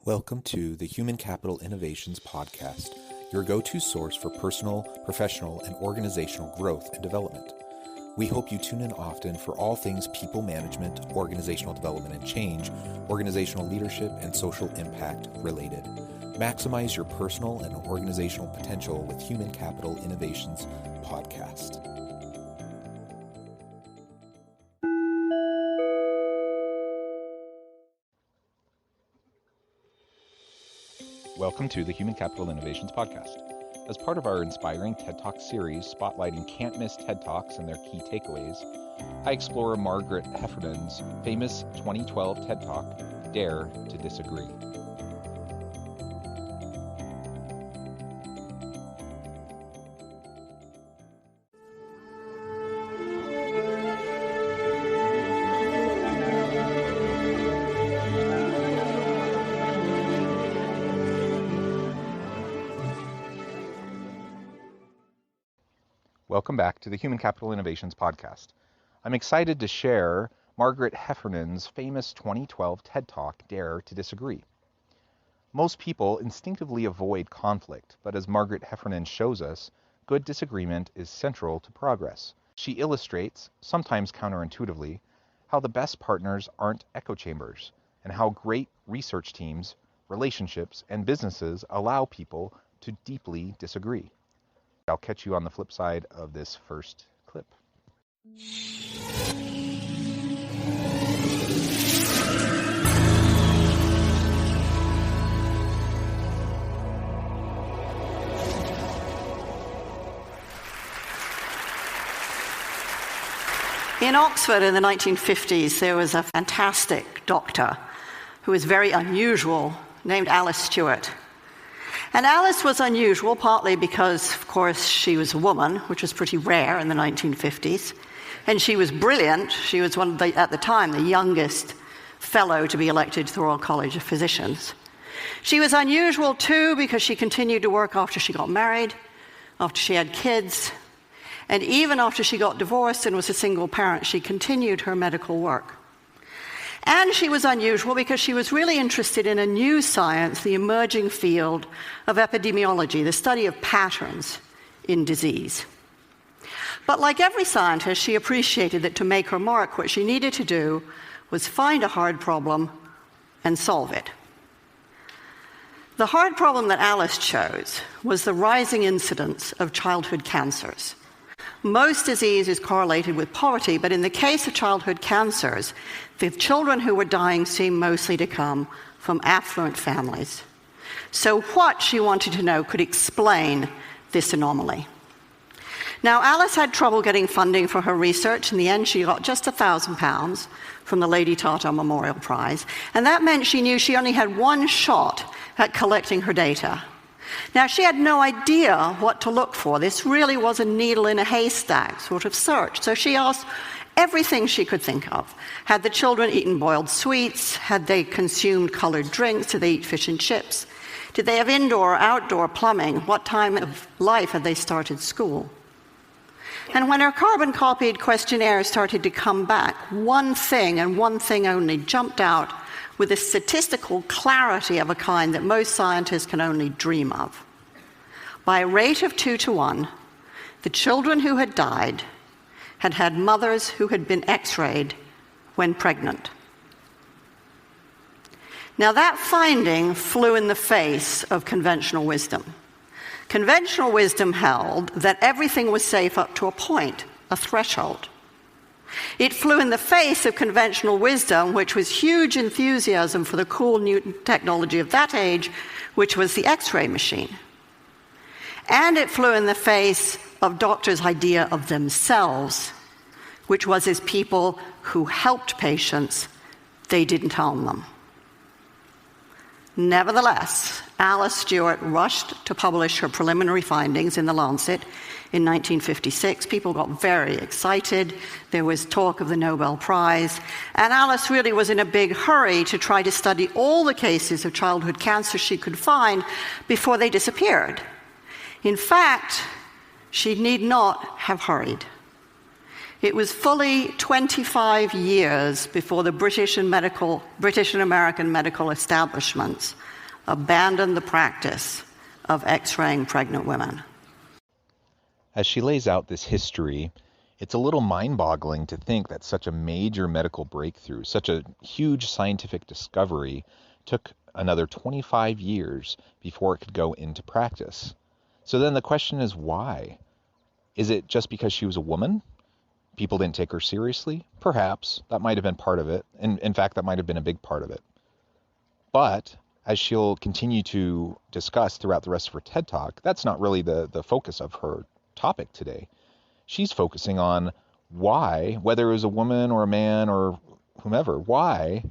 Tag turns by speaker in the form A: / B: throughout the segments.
A: Welcome to the Human Capital Innovations Podcast, your go-to source for personal, professional, and organizational growth and development. We hope you tune in often for all things people management, organizational development and change, organizational leadership, and social impact related. Maximize your personal and organizational potential with Human Capital Innovations Podcast. Welcome to the Human Capital Innovations Podcast. As part of our inspiring TED Talk series spotlighting can't-miss TED Talks and their key takeaways, I explore Margaret Heffernan's famous 2012 TED Talk, Dare to Disagree. Welcome back to the Human Capital Innovations Podcast. I'm excited to share Margaret Heffernan's famous 2012 TED Talk, Dare to Disagree. Most people instinctively avoid conflict, but as Margaret Heffernan shows us, good disagreement is central to progress. She illustrates, sometimes counterintuitively, how the best partners aren't echo chambers, and how great research teams, relationships, and businesses allow people to deeply disagree. I'll catch you on the flip side of this first clip.
B: In Oxford in the 1950s, there was a fantastic doctor who was very unusual, named Alice Stewart. And Alice was unusual partly because, of course, she was a woman, which was pretty rare in the 1950s. And she was brilliant. She was one of the, at the time, the youngest fellow to be elected to the Royal College of Physicians. She was unusual, too, because she continued to work after she got married, after she had kids. And even after she got divorced and was a single parent, she continued her medical work. And she was unusual because she was really interested in a new science, the emerging field of epidemiology, the study of patterns in disease. But like every scientist, she appreciated that to make her mark, what she needed to do was find a hard problem and solve it. The hard problem that Alice chose was the rising incidence of childhood cancers. Most disease is correlated with poverty, but in the case of childhood cancers, the children who were dying seemed mostly to come from affluent families. So what, she wanted to know, could explain this anomaly? Now, Alice had trouble getting funding for her research. In the end, she got just £1,000 from the Lady Tata Memorial Prize, and that meant she knew she only had one shot at collecting her data. Now, she had no idea what to look for. This really was a needle in a haystack sort of search. So she asked everything she could think of. Had the children eaten boiled sweets? Had they consumed colored drinks? Did they eat fish and chips? Did they have indoor or outdoor plumbing? What time of life had they started school? And when her carbon-copied questionnaire started to come back, one thing and one thing only jumped out with a statistical clarity of a kind that most scientists can only dream of. By a rate of 2 to 1, the children who had died had had mothers who had been x-rayed when pregnant. Now that finding flew in the face of conventional wisdom. Conventional wisdom held that everything was safe up to a point, a threshold. It flew in the face of conventional wisdom, which was huge enthusiasm for the cool new technology of that age, which was the X-ray machine. And it flew in the face of doctors' idea of themselves, which was as people who helped patients, they didn't harm them. Nevertheless, Alice Stewart rushed to publish her preliminary findings in The Lancet in 1956. People got very excited. There was talk of the Nobel Prize. And Alice really was in a big hurry to try to study all the cases of childhood cancer she could find before they disappeared. In fact, she need not have hurried. It was fully 25 years before the British and American medical establishments abandoned the practice of X-raying pregnant women.
A: As she lays out this history, it's a little mind-boggling to think that such a major medical breakthrough, such a huge scientific discovery, took another 25 years before it could go into practice. So then the question is why? Is it just because she was a woman? People didn't take her seriously? Perhaps. That might have been part of it. And in fact, that might have been a big part of it. But as she'll continue to discuss throughout the rest of her TED Talk, that's not really the focus of her topic today. She's focusing on why, whether it was a woman or a man or whomever, why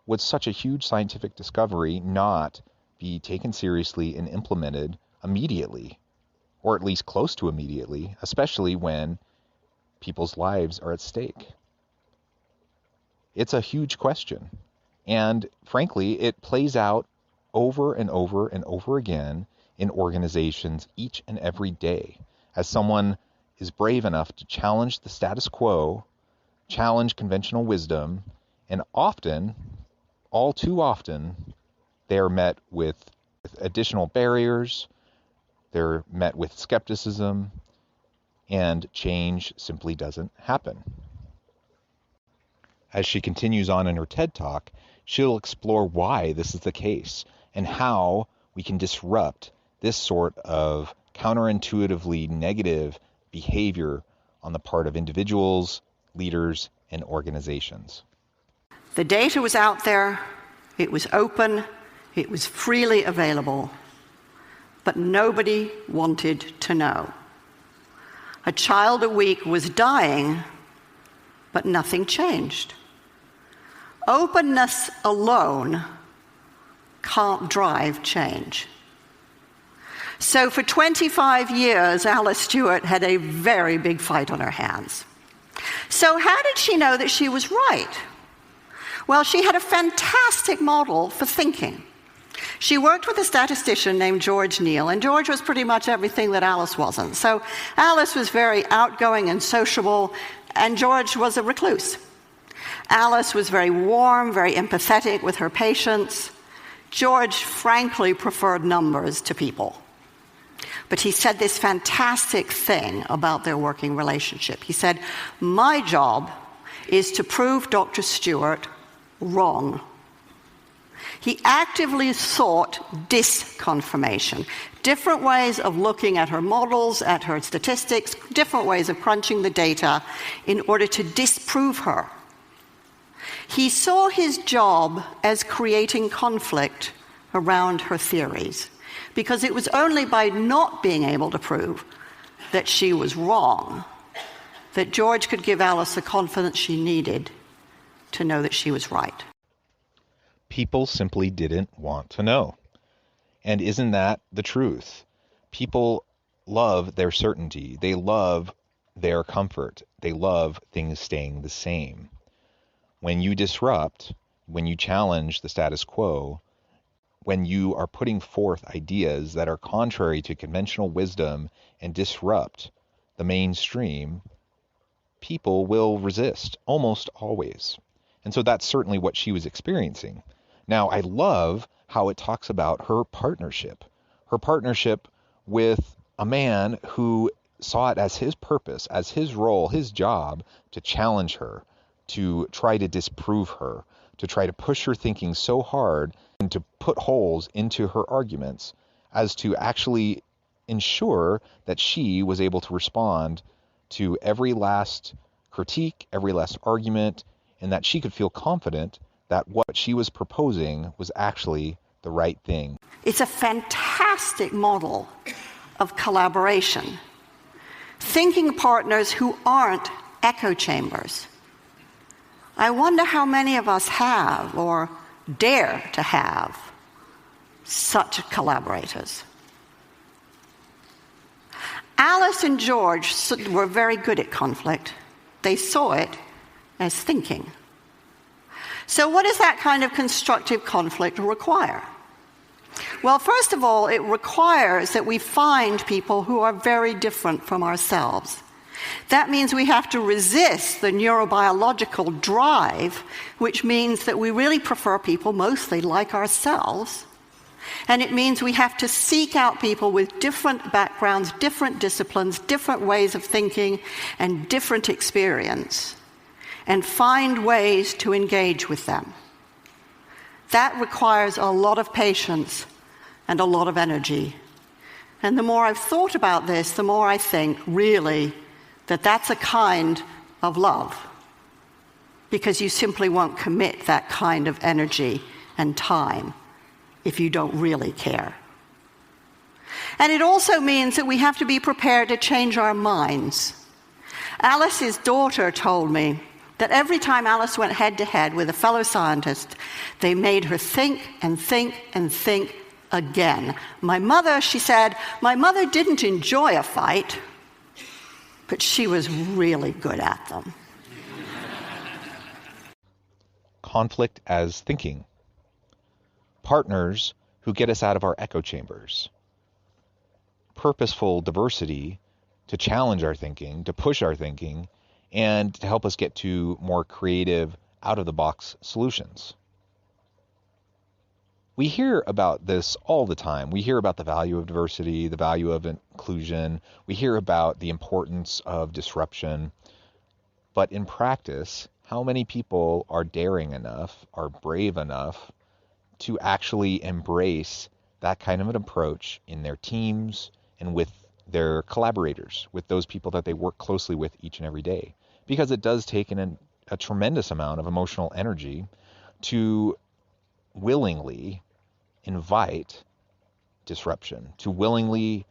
A: would such a huge scientific discovery not be taken seriously and implemented immediately, or at least close to immediately, especially when people's lives are at stake? It's a huge question. And frankly, it plays out over and over and over again in organizations each and every day. As someone is brave enough to challenge the status quo, challenge conventional wisdom, and often, all too often, they are met with additional barriers, they're met with skepticism, and change simply doesn't happen. As she continues on in her TED Talk, she'll explore why this is the case and how we can disrupt this sort of counterintuitively negative behavior on the part of individuals, leaders, and organizations.
B: The data was out there, it was open, it was freely available, but nobody wanted to know. A child a week was dying, but nothing changed. Openness alone can't drive change. So for 25 years, Alice Stewart had a very big fight on her hands. So how did she know that she was right? Well, she had a fantastic model for thinking. She worked with a statistician named George Neal, and George was pretty much everything that Alice wasn't. So Alice was very outgoing and sociable, and George was a recluse. Alice was very warm, very empathetic with her patients. George, frankly, preferred numbers to people. But he said this fantastic thing about their working relationship. He said, "My job is to prove Dr. Stewart wrong." He actively sought disconfirmation, different ways of looking at her models, at her statistics, different ways of crunching the data in order to disprove her. He saw his job as creating conflict around her theories, because it was only by not being able to prove that she was wrong that George could give Alice the confidence she needed to know that she was right.
A: People simply didn't want to know. And isn't that the truth? People love their certainty. They love their comfort. They love things staying the same. When you disrupt, when you challenge the status quo, when you are putting forth ideas that are contrary to conventional wisdom and disrupt the mainstream, people will resist, almost always. And so that's certainly what she was experiencing. Now, I love how it talks about her partnership with a man who saw it as his purpose, as his role, his job to challenge her, to try to disprove her, to try to push her thinking so hard and to put holes into her arguments as to actually ensure that she was able to respond to every last critique, every last argument, and that she could feel confident that what she was proposing was actually the right thing.
B: It's a fantastic model of collaboration. Thinking partners who aren't echo chambers. I wonder how many of us have or dare to have such collaborators. Alice and George were very good at conflict. They saw it as thinking. So what does that kind of constructive conflict require? Well, first of all, it requires that we find people who are very different from ourselves. That means we have to resist the neurobiological drive, which means that we really prefer people mostly like ourselves, And it means we have to seek out people with different backgrounds, different disciplines, different ways of thinking, and different experience, and find ways to engage with them. That requires a lot of patience and a lot of energy. And the more I've thought about this, the more I think, really, that that's a kind of love. Because you simply won't commit that kind of energy and time if you don't really care. And it also means that we have to be prepared to change our minds. Alice's daughter told me that every time Alice went head-to-head with a fellow scientist, they made her think and think and think again. My mother, she said, my mother didn't enjoy a fight, but she was really good at them.
A: Conflict as thinking. Partners who get us out of our echo chambers. Purposeful diversity to challenge our thinking, to push our thinking, and to help us get to more creative, out-of-the-box solutions. We hear about this all the time. We hear about the value of diversity, the value of inclusion. We hear about the importance of disruption. But in practice, how many people are daring enough, are brave enough to actually embrace that kind of an approach in their teams and with their collaborators, with those people that they work closely with each and every day? Because it does take a tremendous amount of emotional energy to willingly invite disruption, to willingly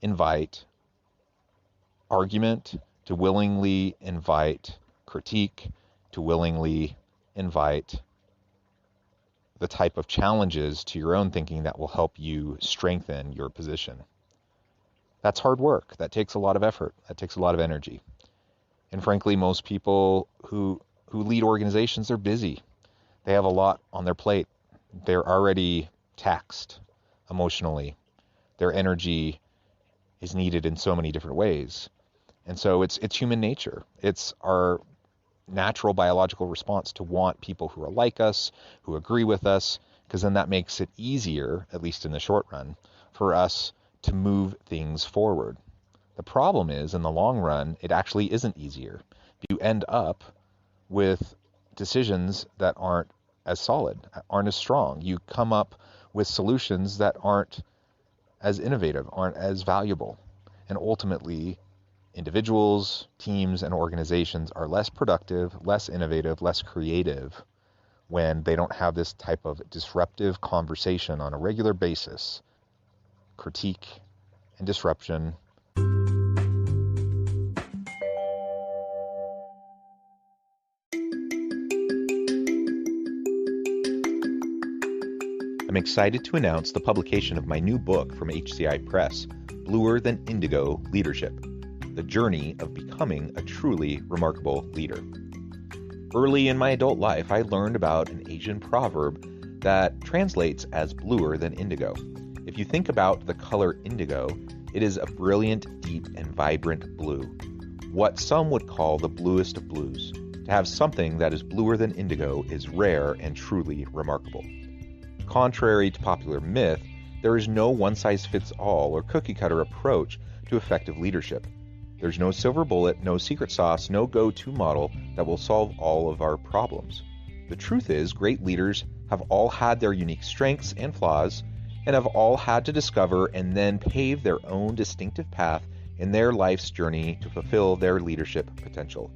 A: invite argument, to willingly invite critique, to willingly invite the type of challenges to your own thinking that will help you strengthen your position. That's hard work. That takes a lot of effort. That takes a lot of energy. And frankly, most people who lead organizations, they're busy. They have a lot on their plate. They're already taxed emotionally. Their energy is needed in so many different ways. And so it's human nature. It's our natural biological response to want people who are like us, who agree with us, because then that makes it easier, at least in the short run, for us to move things forward. The problem is, in the long run, it actually isn't easier. You end up with decisions that aren't as solid, aren't as strong. You come up with solutions that aren't as innovative, aren't as valuable. And ultimately, individuals, teams, and organizations are less productive, less innovative, less creative when they don't have this type of disruptive conversation on a regular basis. Critique and disruption. I'm excited to announce the publication of my new book from HCI Press, Bluer Than Indigo Leadership: The Journey of Becoming a Truly Remarkable Leader. Early in my adult life, I learned about an Asian proverb that translates as bluer than indigo. If you think about the color indigo, it is a brilliant, deep, and vibrant blue, what some would call the bluest of blues. To have something that is bluer than indigo is rare and truly remarkable. Contrary to popular myth, there is no one-size-fits-all or cookie-cutter approach to effective leadership. There's no silver bullet, no secret sauce, no go-to model that will solve all of our problems. The truth is, great leaders have all had their unique strengths and flaws, and have all had to discover and then pave their own distinctive path in their life's journey to fulfill their leadership potential.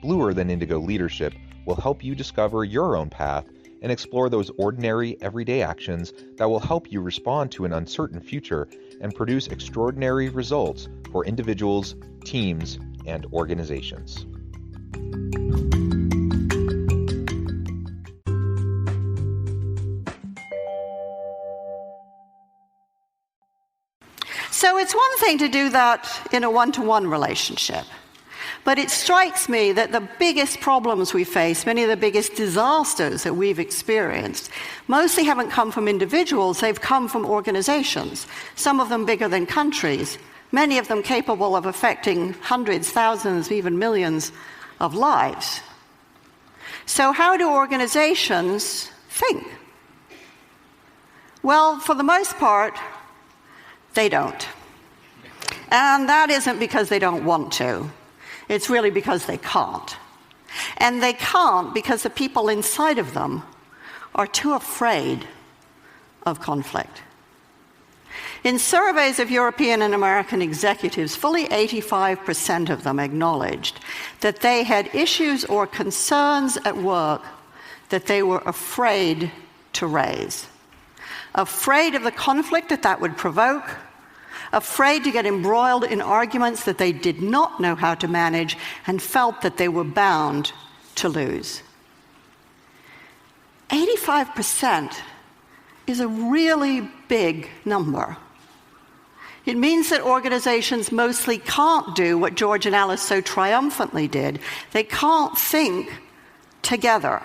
A: Bluer Than Indigo Leadership will help you discover your own path and explore those ordinary, everyday actions that will help you respond to an uncertain future and produce extraordinary results for individuals, teams, and organizations.
B: So it's one thing to do that in a one-to-one relationship. But it strikes me that the biggest problems we face, many of the biggest disasters that we've experienced, mostly haven't come from individuals, they've come from organizations, some of them bigger than countries, many of them capable of affecting hundreds, thousands, even millions of lives. So how do organizations think? Well, for the most part, they don't. And that isn't because they don't want to. It's really because they can't. And they can't because the people inside of them are too afraid of conflict. In surveys of European and American executives, fully 85% of them acknowledged that they had issues or concerns at work that they were afraid to raise. Afraid of the conflict that would provoke, afraid to get embroiled in arguments that they did not know how to manage and felt that they were bound to lose. 85% is a really big number. It means that organizations mostly can't do what George and Alice so triumphantly did. They can't think together.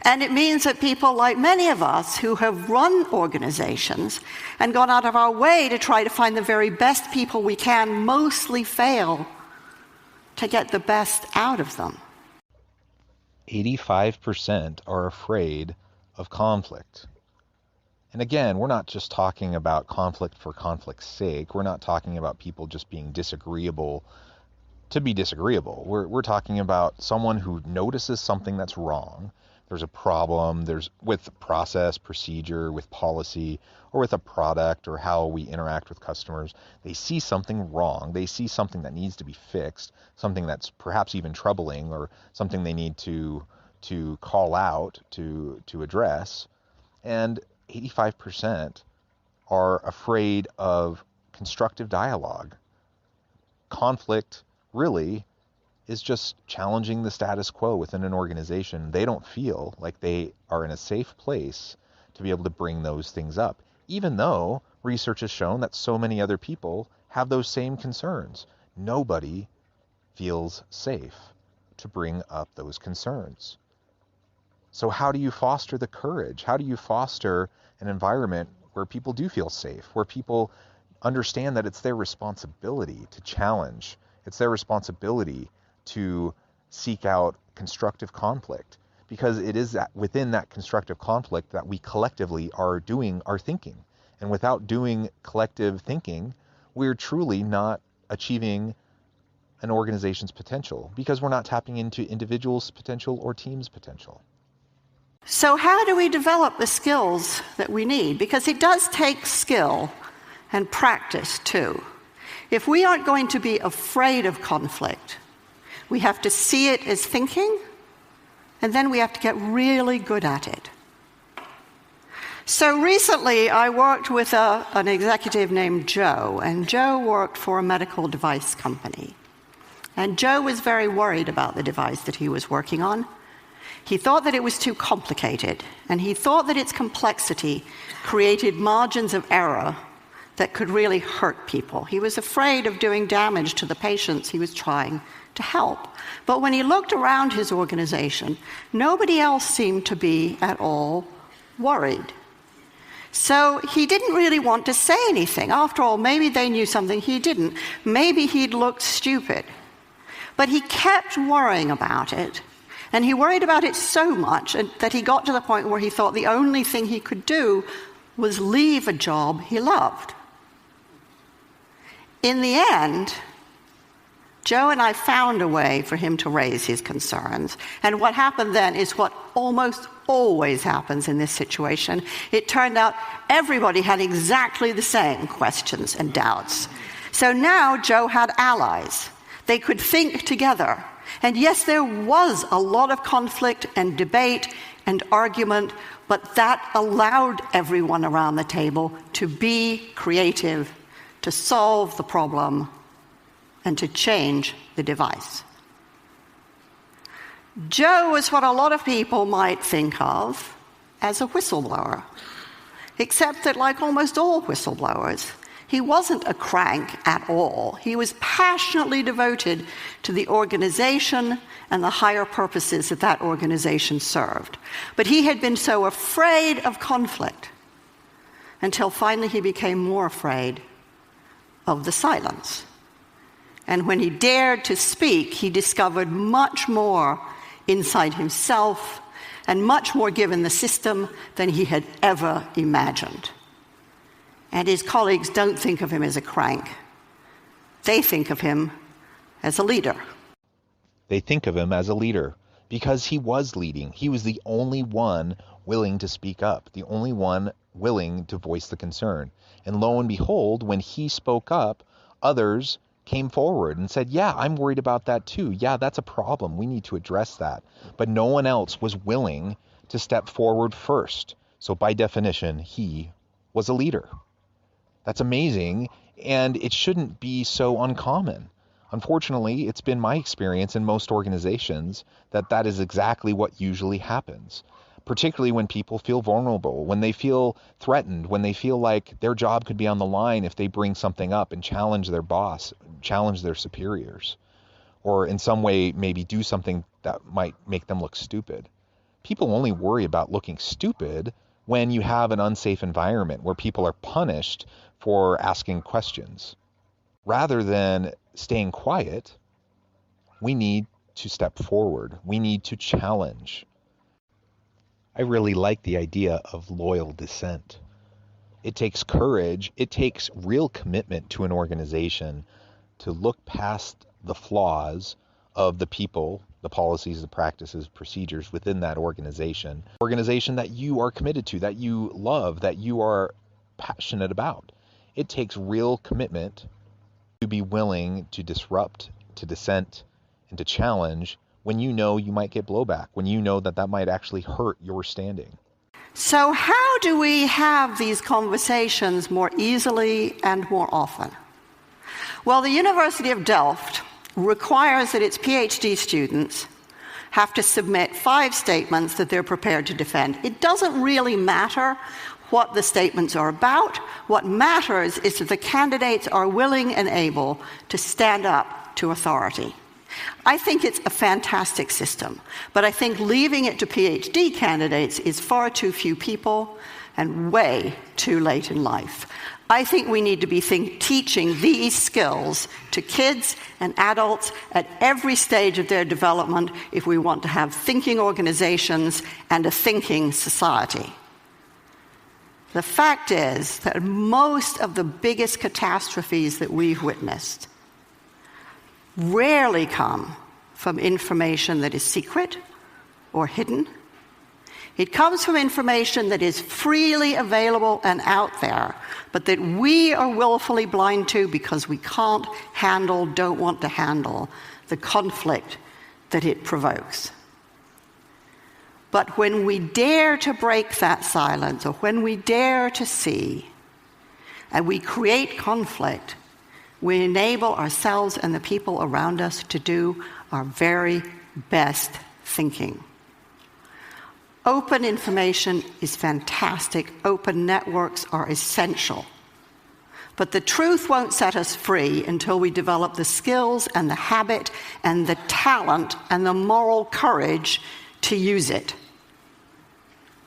B: And it means that people like many of us who have run organizations and gone out of our way to try to find the very best people we can mostly fail to get the best out of them.
A: 85% are afraid of conflict. And again, we're not just talking about conflict for conflict's sake. We're not talking about people just being disagreeable to be disagreeable. We're talking about someone who notices something that's wrong. There's a problem, there's with process, procedure, with policy, or with a product or how we interact with customers. They see something wrong. They see something that needs to be fixed, something that's perhaps even troubling or something they need to call out, to address. And 85% are afraid of constructive dialogue. Conflict really is just challenging the status quo within an organization. They don't feel like they are in a safe place to be able to bring those things up, even though research has shown that so many other people have those same concerns. Nobody feels safe to bring up those concerns. So how do you foster the courage? How do you foster an environment where people do feel safe, where people understand that it's their responsibility to challenge, it's their responsibility to seek out constructive conflict, because it is within that constructive conflict that we collectively are doing our thinking. And without doing collective thinking, we're truly not achieving an organization's potential, because we're not tapping into individuals' potential or teams' potential.
B: So how do we develop the skills that we need? Because it does take skill and practice too. If we aren't going to be afraid of conflict, we have to see it as thinking, and then we have to get really good at it. So recently I worked with an executive named Joe, and Joe worked for a medical device company. And Joe was very worried about the device that he was working on. He thought that it was too complicated, and he thought that its complexity created margins of error that could really hurt people. He was afraid of doing damage to the patients he was trying to help. But when he looked around his organization, nobody else seemed to be at all worried. So he didn't really want to say anything. After all, maybe they knew something he didn't. Maybe he'd looked stupid. But he kept worrying about it. And he worried about it so much that he got to the point where he thought the only thing he could do was leave a job he loved. In the end, Joe and I found a way for him to raise his concerns. And what happened then is what almost always happens in this situation. It turned out everybody had exactly the same questions and doubts. So now Joe had allies. They could think together. And yes, there was a lot of conflict and debate and argument, but that allowed everyone around the table to be creative, to solve the problem, and to change the device. Joe was what a lot of people might think of as a whistleblower, except that, like almost all whistleblowers, he wasn't a crank at all. He was passionately devoted to the organization and the higher purposes that that organization served. But he had been so afraid of conflict until finally he became more afraid of the silence. And when he dared to speak, he discovered much more inside himself and much more given the system than he had ever imagined. And his colleagues don't think of him as a crank. They think of him as a leader.
A: They think of him as a leader because he was leading. He was the only one willing to speak up, the only one willing to voice the concern. And lo and behold, when he spoke up, others came forward and said, yeah, I'm worried about that too. Yeah, that's a problem. We need to address that. But no one else was willing to step forward first. So by definition, he was a leader. That's amazing, and it shouldn't be so uncommon. Unfortunately, it's been my experience in most organizations that that is exactly what usually happens, particularly when people feel vulnerable, when they feel threatened, when they feel like their job could be on the line if they bring something up and challenge their boss, challenge their superiors, or in some way maybe do something that might make them look stupid. People only worry about looking stupid when you have an unsafe environment where people are punished for asking questions. Rather than staying quiet, we need to step forward. We need to challenge. I really like the idea of loyal dissent. It takes courage. It takes real commitment to an organization to look past the flaws of the people, the policies, the practices, procedures within that organization that you are committed to, that you love, that you are passionate about. It takes real commitment to be willing to disrupt, to dissent, and to challenge when you know you might get blowback, when you know that that might actually hurt your standing.
B: So how do we have these conversations more easily and more often? Well, the University of Delft requires that its PhD students have to submit 5 statements that they're prepared to defend. It doesn't really matter what the statements are about. What matters is that the candidates are willing and able to stand up to authority. I think it's a fantastic system, but I think leaving it to PhD candidates is far too few people and way too late in life. I think we need to be teaching these skills to kids and adults at every stage of their development if we want to have thinking organizations and a thinking society. The fact is that most of the biggest catastrophes that we've witnessed rarely come from information that is secret or hidden. It comes from information that is freely available and out there, but that we are willfully blind to because we can't handle, don't want to handle the conflict that it provokes. But when we dare to break that silence, or when we dare to see, and we create conflict, we enable ourselves and the people around us to do our very best thinking. Open information is fantastic. Open networks are essential. But the truth won't set us free until we develop the skills and the habit and the talent and the moral courage to use it.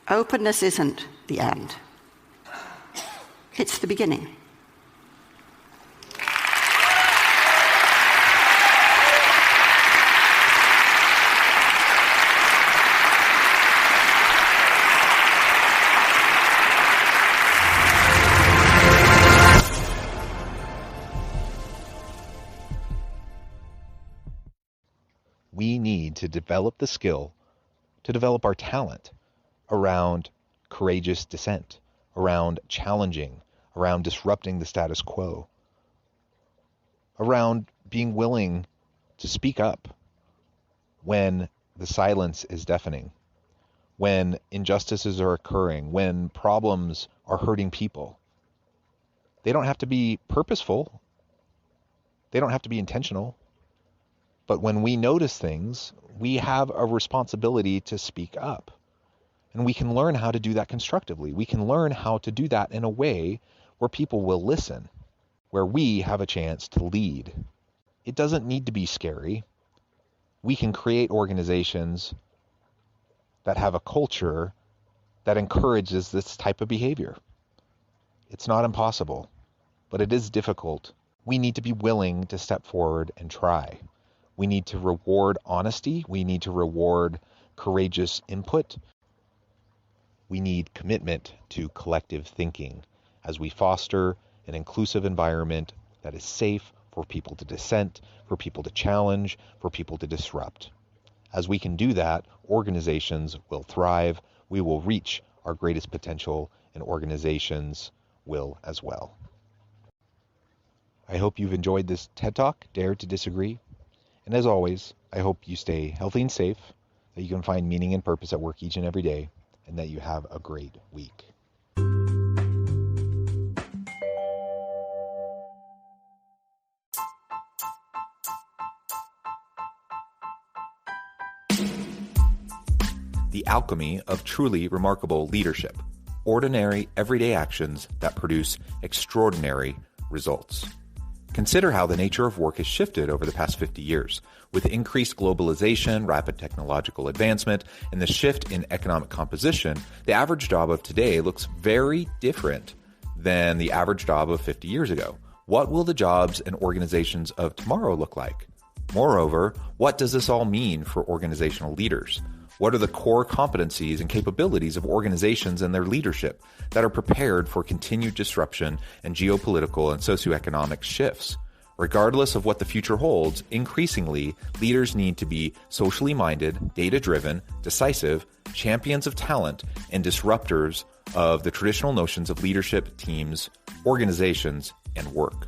B: Openness isn't the end. It's the beginning.
A: We need to develop the skill, to develop our talent around courageous dissent, around challenging, around disrupting the status quo, around being willing to speak up when the silence is deafening, when injustices are occurring, when problems are hurting people. They don't have to be purposeful. They don't have to be intentional. But when we notice things, we have a responsibility to speak up. And we can learn how to do that constructively. We can learn how to do that in a way where people will listen, where we have a chance to lead. It doesn't need to be scary. We can create organizations that have a culture that encourages this type of behavior. It's not impossible, but it is difficult. We need to be willing to step forward and try. We need to reward honesty. We need to reward courageous input. We need commitment to collective thinking as we foster an inclusive environment that is safe for people to dissent, for people to challenge, for people to disrupt. As we can do that, organizations will thrive, we will reach our greatest potential, and organizations will as well. I hope you've enjoyed this TED Talk, Dare to Disagree. And as always, I hope you stay healthy and safe, that you can find meaning and purpose at work each and every day, and that you have a great week. The alchemy of truly remarkable leadership. Ordinary, everyday actions that produce extraordinary results. Consider how the nature of work has shifted over the past 50 years. With increased globalization, rapid technological advancement, and the shift in economic composition, the average job of today looks very different than the average job of 50 years ago. What will the jobs and organizations of tomorrow look like? Moreover, what does this all mean for organizational leaders? What are the core competencies and capabilities of organizations and their leadership that are prepared for continued disruption and geopolitical and socioeconomic shifts? Regardless of what the future holds, increasingly, leaders need to be socially minded, data-driven, decisive, champions of talent, and disruptors of the traditional notions of leadership, teams, organizations, and work.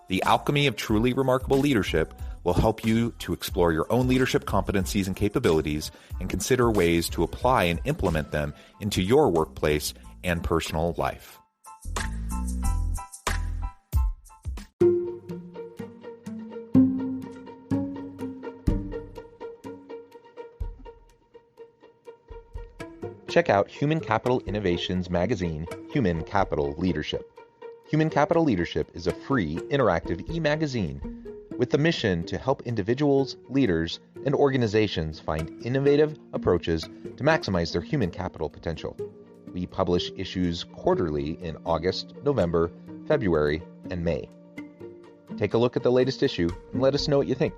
A: The alchemy of truly remarkable leadership will help you to explore your own leadership competencies and capabilities and consider ways to apply and implement them into your workplace and personal life. Check out Human Capital Innovations magazine, Human Capital Leadership. Human Capital Leadership is a free, interactive e-magazine with the mission to help individuals, leaders, and organizations find innovative approaches to maximize their human capital potential. We publish issues quarterly in August, November, February, and May. Take a look at the latest issue and let us know what you think.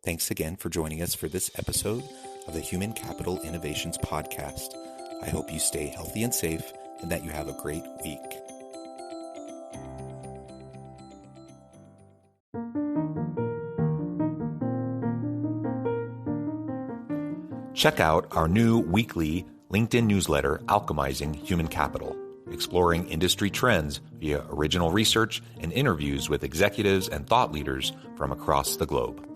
A: Thanks again for joining us for this episode of the Human Capital Innovations Podcast. I hope you stay healthy and safe and that you have a great week. Check out our new weekly LinkedIn newsletter, Alchemizing Human Capital, exploring industry trends via original research and interviews with executives and thought leaders from across the globe.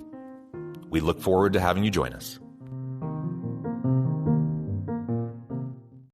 A: We look forward to having you join us.